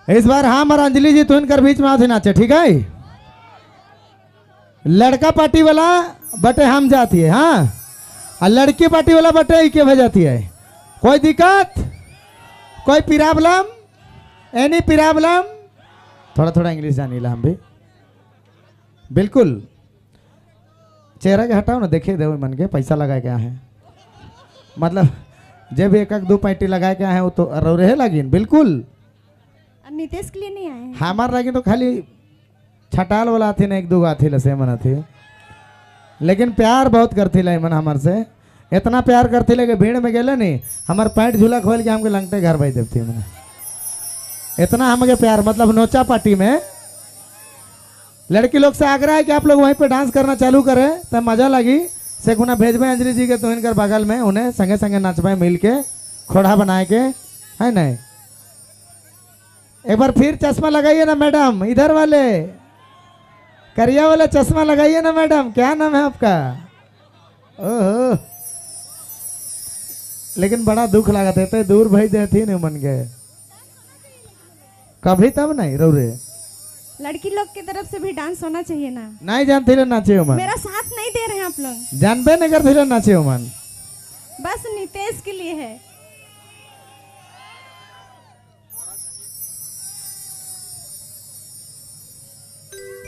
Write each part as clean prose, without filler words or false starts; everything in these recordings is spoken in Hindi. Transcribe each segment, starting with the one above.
इस बार हम और अंजलि जी तो इनकर बीच में आते नाचे, ठीक है। लड़का पार्टी वाला बटे हम जाती है, हाँ, और लड़की पार्टी वाला बटे इके भे जाती है। कोई दिक्कत, कोई प्रॉब्लम, एनी प्रॉब्लम? थोड़ा थोड़ा इंग्लिश जानी ला हम भी, बिल्कुल। चेहरा के हटाओ ना, देखे दे मन के पैसा लगाए क्या है, मतलब जब एक दो पैंटी लगाए क्या है वो तो रहे लगिन, बिल्कुल। नितेश के लिए नहीं आए हमार लगी तो खाली छटाल वाला थी ना, एक दो आथी लसे मन थी, लेकिन प्यार बहुत करती ला मन हमार से। इतना प्यार करती ले कि भीड़ में गेले नहीं हमार पैंट झूला खोल के हमके लंगटे घर भाई देती मैंने। इतना हमके प्यार, मतलब नोचा पार्टी में लड़की लोग से आग्रह है कि आप लोग वहीं पे डांस करना चालू करें तब मजा लगी। से गुना भेजबे अंजलि जी के तो इनकर बगल में, उन्हें संगे संगे नचबे मिल के, खोड़ा बनाए के, है नहीं। एक बार फिर चश्मा लगाइए ना मैडम, इधर वाले करिया वाला चश्मा लगाइए ना मैडम। क्या नाम है आपका? ओहो, लेकिन बड़ा दुख लगा थे तो दूर भेज देती नहीं मन के कभी, तब नहीं रौरे। लड़की लोग की तरफ से भी डांस होना चाहिए ना। नहीं जानते ले नाचे मन, मेरा साथ नहीं दे रहे हैं आप लोग, जानबे नहीं करते ले नाचे मन, बस नितेश के लिए है।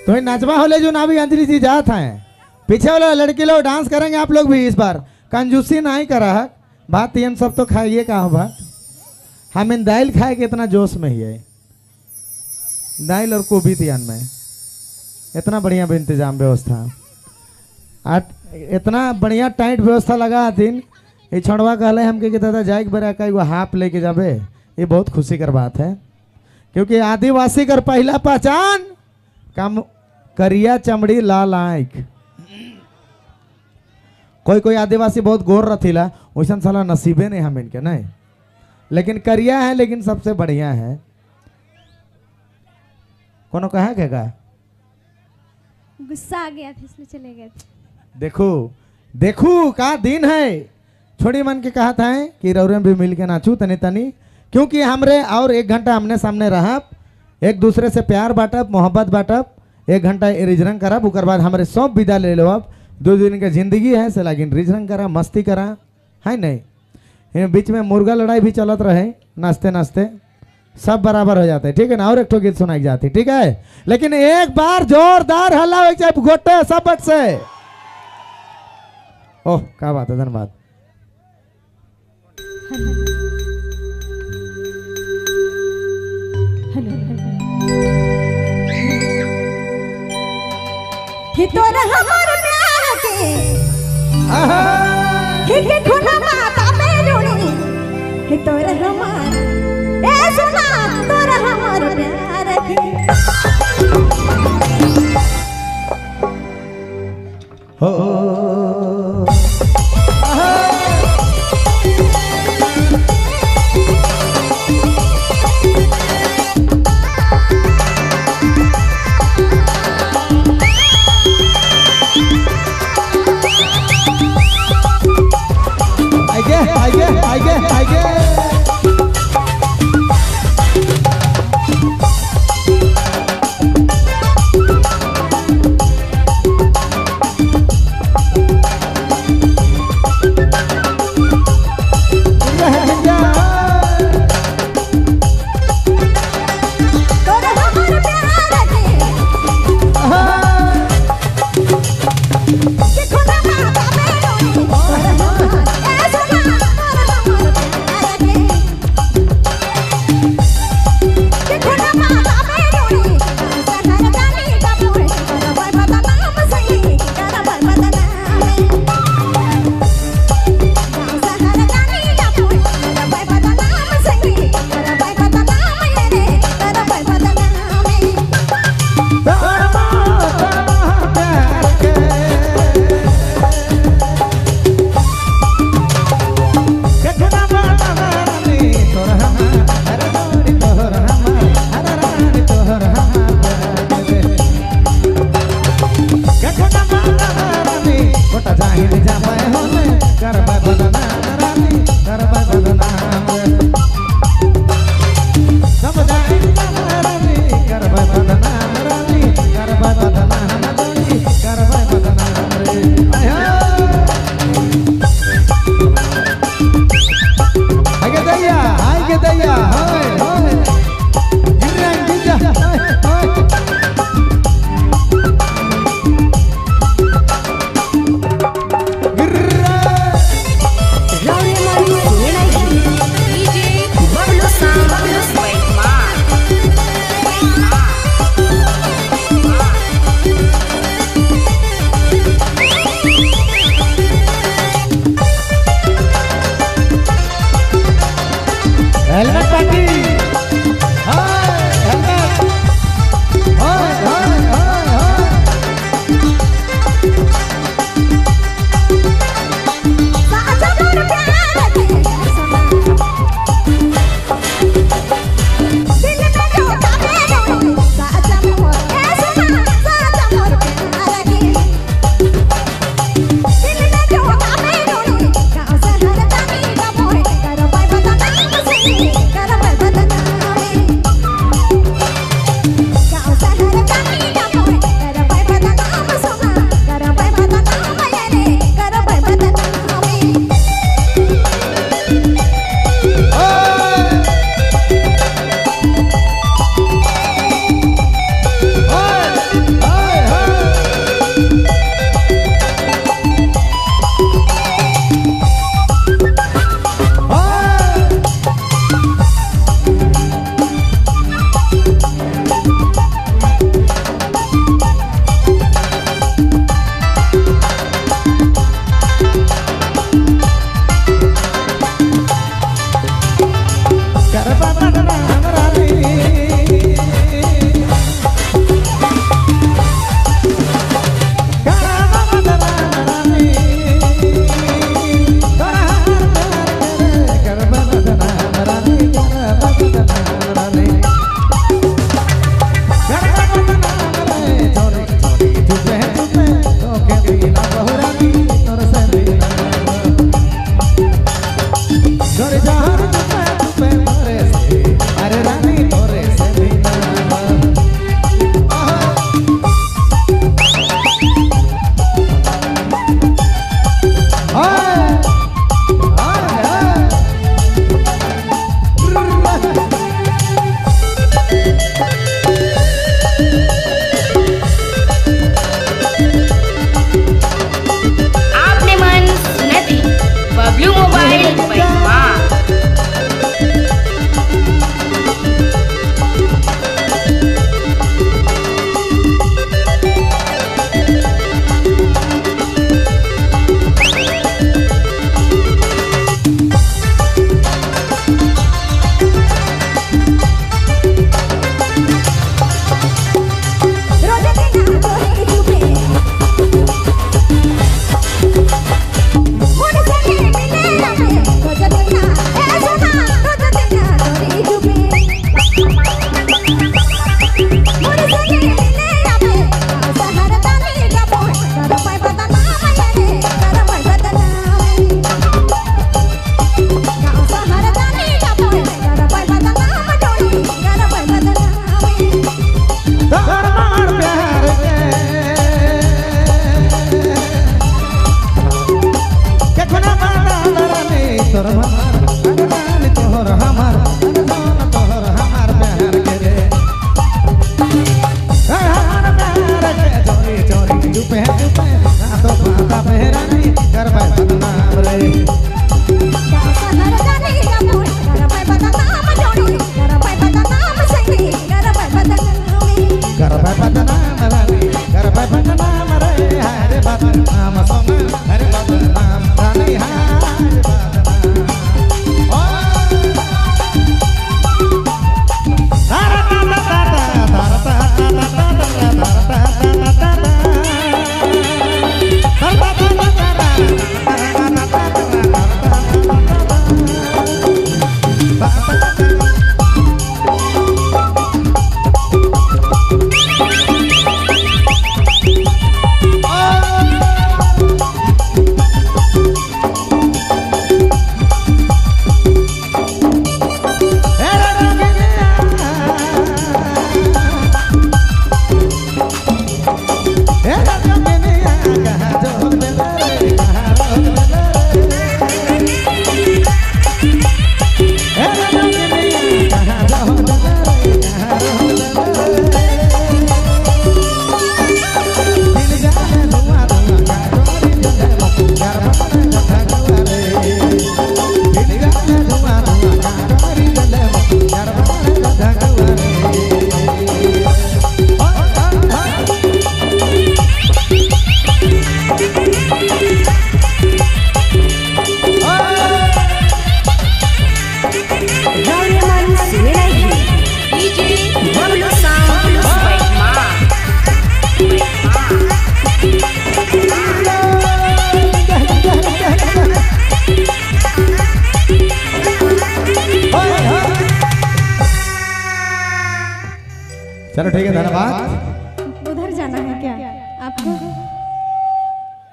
तो नाचवा होले जो ना भी अंजलि जी जात हैं, पीछे वाले लड़की लोग डांस करेंगे, आप लोग भी इस बार कंजूसी नहीं करा है। बात ये सब तो खाइए का हो बात, हम इन दाल खाए के इतना जोश में ही है, दाल और गोभी तियान में इतना बढ़िया भी इंतजाम व्यवस्था, इतना बढ़िया टाइट व्यवस्था लगा दिन। ये छोड़वा कहले हमके कि दादा जाए बरा का एगो हाफ लेके जाबे, ये बहुत खुशी कर बात है, क्योंकि आदिवासी कर पहला पहचान कम करिया चमड़ी लाल आंख। कोई कोई आदिवासी बहुत गोर रथीला, वैसा साला नसीबे नहीं हम इनके नहीं, लेकिन करिया है, लेकिन सबसे बढ़िया है। कोनो कहा क्या गुस्सा आ गया था इसलिए चले गए थे। देखो देखो का दिन है, छोड़ी मन के कहा था कि रौरे भी मिल के नाचू तनी तनी, क्योंकि हमरे और 1 घंटा हमने सामने रहा, एक दूसरे से प्यार बांटब, मोहब्बत बांटब, 1 घंटा रिजरंग करब, उकर बाद हमारे सब विदा ले लो। अब 2 दिन के जिंदगी है से लागिन रिजरंग करा, मस्ती करा, है नहीं। बीच में मुर्गा लड़ाई भी चलत रहे, नाचते नाचते सब बराबर हो जाते, ठीक है ना। और एक ठो गीत सुनाई जाती, ठीक है, लेकिन एक बार जोरदार हल्ला हो जाए गोटे सब बट से। ओह क्या बात है, धन्यवाद। तोरा हमार प्यार के खुना माता में रोड़ी, तोरा हमार ए सुना, तोरा हमार प्यार के हो चलो ठीक है, धन्यवाद। उधर जाना है क्या आपको?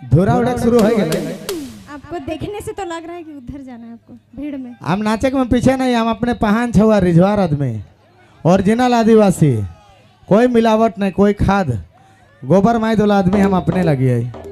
धूरा उड़क शुरू हो गए। आपको देखने से तो लग रहा है कि उधर जाना है आपको, भीड़ में। हम नाचे में पीछे नहीं, हम अपने पहान छुआ रिजवार आदमी, ओरिजिनल आदिवासी, कोई मिलावट नहीं, कोई खाद, गोबर माई दोला आदमी हम अपने लगी है।